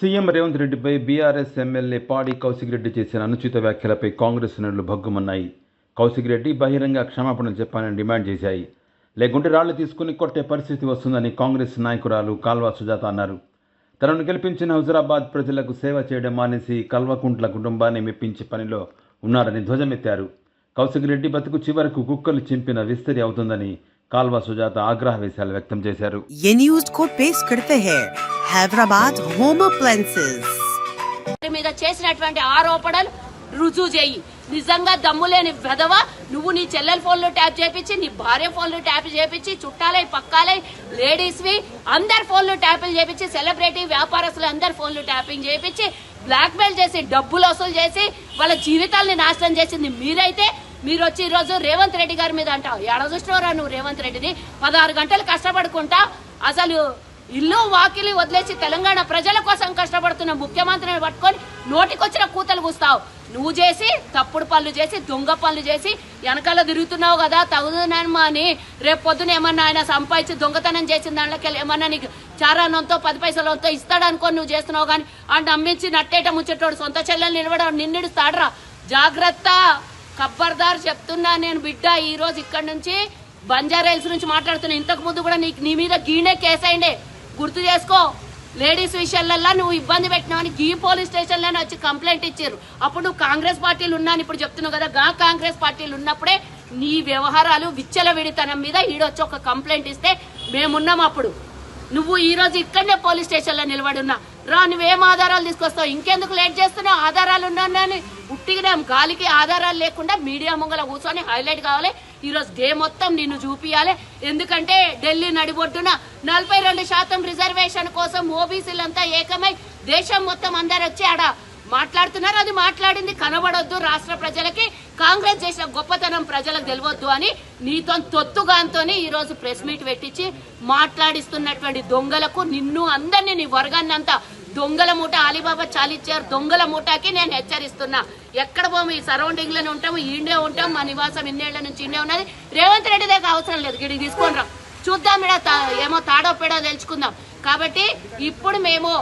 CM Revanth రెడ్డిపై BRS MLA పాడి కౌశిక్ రెడ్డి చేసిన అనుచిత వ్యాఖ్యలపై కాంగ్రెస్ శ్రేణులు భగ్గుమన్నాయి. కౌశిక్ రెడ్డి బహిరంగ క్షమాపణలు చెప్పాలని డిమాండ్ చేశాయి. లేకుంటే రాళ్లు తీసుకుని కొట్టే పరిస్థితి వస్తుందని కాంగ్రెస్ నాయకురాలు కాల్వ సుజాత అన్నారు. తనను గెలిపించిన హుజురాబాద్ ప్రజలకు సేవ చేయడం మానేసి కల్వకుంట్ల కుటుంబాన్ని మెప్పించే పనిలో ఉన్నారని ధ్వజమెత్తారు. కౌశిక్ రెడ్డి బతుకు చివరకు కుక్కలు చింపిన విస్తరి అవుతుందని కాల్వ సుజాత ఆగ్రహవేశాలు వ్యక్తం చేశారు. హైదరాబాద్ హోమ్ అప్లయన్సెస్ మీద చేసినటువంటి ఆరోపణలు రుజువు చేయి. నిజంగా దమ్ములేని వెధవ నువ్వు నీ చెల్లెల ఫోన్లో ట్యాప్ చేపించి, నీ భార్య ఫోన్లో ట్యాప్ చేపించి, చుట్టాలై పక్కాలై లేడీస్వి అందరి ఫోన్లు ట్యాపింగ్ చేపించి, సెలబ్రిటీ వ్యాపారస్తులు అందరి ఫోన్లు ట్యాపింగ్ చేపించి, బ్లాక్ మెయిల్ చేసి డబ్బులు వసూలు చేసి వాళ్ళ జీవితాల్ని నాశనం చేసింది మీరైతే, మీరు వచ్చి ఈరోజు రేవంత్ రెడ్డి గారి మీద అంటావు. ఎడ చూసినవరా నువ్వు రేవంత్ రెడ్డిని? 16 గంటలు కష్టపడుకుంటా అసలు ఇల్లు వాకిలి వదిలేసి తెలంగాణ ప్రజల కోసం కష్టపడుతున్న ముఖ్యమంత్రిని పట్టుకొని నోటికొచ్చిన కూతలు కూస్తావు. నువ్వు చేసి తప్పుడు పనులు చేసి దొంగ పనులు చేసి వెనకాల తిరుగుతున్నావు కదా, తగుదనమ్మా అని రేపు పొద్దున ఏమన్నా ఆయన సంపాదించి దొంగతనం చేసిన దాంట్లోకి ఏమన్నా నీకు చారానంతో 10 పైసలంతో ఇస్తాడు అనుకొని నువ్వు చేస్తున్నావు. కానీ ఆ నమ్మించి నట్టేట ముచ్చేటోడు సొంత చెల్లెలు నిలబడ నిన్నిడుస్తాడరా. జాగ్రత్త, ఖబర్దార్ చెప్తున్నా నేను బిడ్డ. ఈ రోజు ఇక్కడ నుంచి బంజారాహిల్స్ నుంచి మాట్లాడుతున్నా. ఇంతకు ముందు కూడా నీ మీద గీనే కేసు అయిండే, గుర్తు చేసుకో. లేడీస్ విషయాలల్లో నువ్వు ఇబ్బంది పెట్టినావని గీ పోలీస్ స్టేషన్లోనే వచ్చి కంప్లైంట్ ఇచ్చారు. అప్పుడు నువ్వు కాంగ్రెస్ పార్టీలు ఉన్నాను ఇప్పుడు చెప్తున్నావు కదా, కాంగ్రెస్ పార్టీలు ఉన్నప్పుడే నీ వ్యవహారాలు విచ్చలవిడితనం మీద ఈడొచ్చి ఒక కంప్లైంట్ ఇస్తే మేమున్నాం. అప్పుడు నువ్వు ఈ రోజు ఇక్కడనే పోలీస్ స్టేషన్లో నిలబడి ఉన్నా. రా, నువ్వేం ఆధారాలు తీసుకొస్తావు? ఇంకెందుకు లేట్ చేస్తున్నావు? ఆధారాలు ఉన్నాయని ఉట్టిగా గాలికి ఆధారాలు లేకుండా మీడియా ముంగల కూర్చొని హైలైట్ కావాలి. ఈరోజు డే మొత్తం నిన్ను చూపియాలి. ఎందుకంటే ఢిల్లీ నడిబొడ్డున 42% రిజర్వేషన్ కోసం ఓబీసీలంతా ఏకమై దేశం మొత్తం అందరు వచ్చి ఆడ మాట్లాడుతున్నారు. అది మాట్లాడింది కనబడొద్దు రాష్ట్ర ప్రజలకి, కాంగ్రెస్ చేసిన గొప్పతనం ప్రజలకు తెలియవద్దు అని నీతో తొత్తుగాంతోని ఈ రోజు ప్రెస్ మీట్ పెట్టించి మాట్లాడిస్తున్నటువంటి దొంగలకు, నిన్ను అందరినీ నీ వర్గాన్నంతా దొంగల మూట, అలీబాబా చాలిచ్చారు దొంగల మూటకి నేను హెచ్చరిస్తున్నా. ఎక్కడ పోము, ఈ సరౌండింగ్ లోనే ఉంటాము, ఈండే ఉంటాం. మా నివాసం ఇన్నేళ్ల నుంచి ఇండే ఉన్నది. రేవంత్ రెడ్డి దగ్గర అవసరం లేదు, గిడికి తీసుకొని రా, చూద్దాం. ఏమో తాడో పేడో తెలుసుకుందాం. కాబట్టి ఇప్పుడు మేము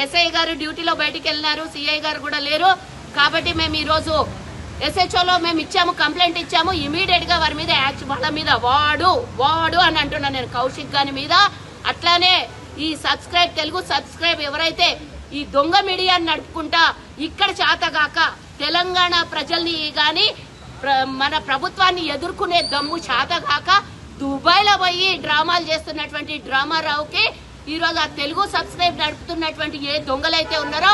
ఎస్ఐ గారు డ్యూటీలో బయటికి వెళ్ళినారు, సిఐ గారు కూడా లేరు. కాబట్టి మేము ఈ రోజు SHOలో మేము ఇచ్చాము, కంప్లైంట్ ఇచ్చాము. ఇమీడియట్ గా వారి మీద యాక్షన్, వాళ్ళ మీద వాడు అని అంటున్నా నేను, కౌశిక్ గారి మీద. అట్లానే ఈ తెలుగు సబ్స్క్రైబ్ ఎవరైతే ఈ దొంగ మీడియాని నడుపుకుంటా ఇక్కడ చేతగాక తెలంగాణ ప్రజల్ని గాని మన ప్రభుత్వాన్ని ఎదుర్కొనే దమ్ము చేతగాక దుబాయ్ లో పోయి డ్రామాలు చేస్తున్నటువంటి డ్రామారావుకి ఈ రోజు ఆ తెలుగు సబ్స్క్రైబ్ నడుపుతున్నటువంటి ఏ దొంగలైతే ఉన్నారో,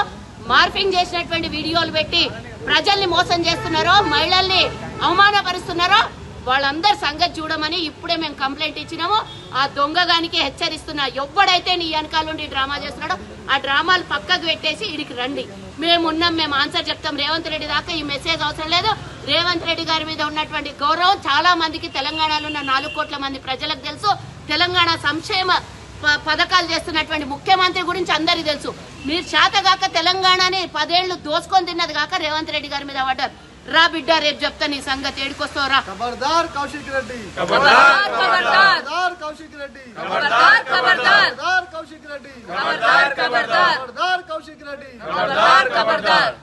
మార్ఫింగ్ చేసినటువంటి వీడియోలు పెట్టి ప్రజల్ని మోసం చేస్తున్నారో, మహిళల్ని అవమానపరుస్తున్నారో వాళ్ళందరి సంగతి చూడమని ఇప్పుడే మేము కంప్లైంట్ ఇచ్చినాము. ఆ దొంగగానికి హెచ్చరిస్తున్నా, ఎవడైతే నీ వెనకాల నుండి డ్రామా చేస్తున్నాడో ఆ డ్రామాలు పక్కకు పెట్టేసి ఇడికి రండి. మేమున్నాం, మేము ఆన్సర్ చెప్తాం. రేవంత్ రెడ్డి దాకా ఈ మెసేజ్ అవసరం లేదు. రేవంత్ రెడ్డి గారి మీద ఉన్నటువంటి గౌరవం చాలా మందికి, తెలంగాణలో ఉన్న 4 కోట్ల మంది ప్రజలకు తెలుసు. తెలంగాణ సంక్షేమ పథకాలు చేస్తున్నటువంటి ముఖ్యమంత్రి గురించి అందరికీ తెలుసు. మీరు చేతగాక తెలంగాణని 10 ఏళ్లు దోసుకొని తిన్నది కాక రేవంత్ రెడ్డి గారి మీద పడ్డారు. రా బిడ్డ, రేపు చెప్తా నీ సంగతి. ఏడుకొస్తావురా. ఖబర్దార్ కౌశిక్ రెడ్డి, ఖబర్దార్ ఖబర్దార్ కౌశిక్ రెడ్డి, ఖబర్దార్ ఖబర్దార్ కౌశిక్ రెడ్డి, ఖబర్దార్ ఖబర్దార్ కౌశిక్ రెడ్డి. ఖబర్దార్ ఖబర్దార్.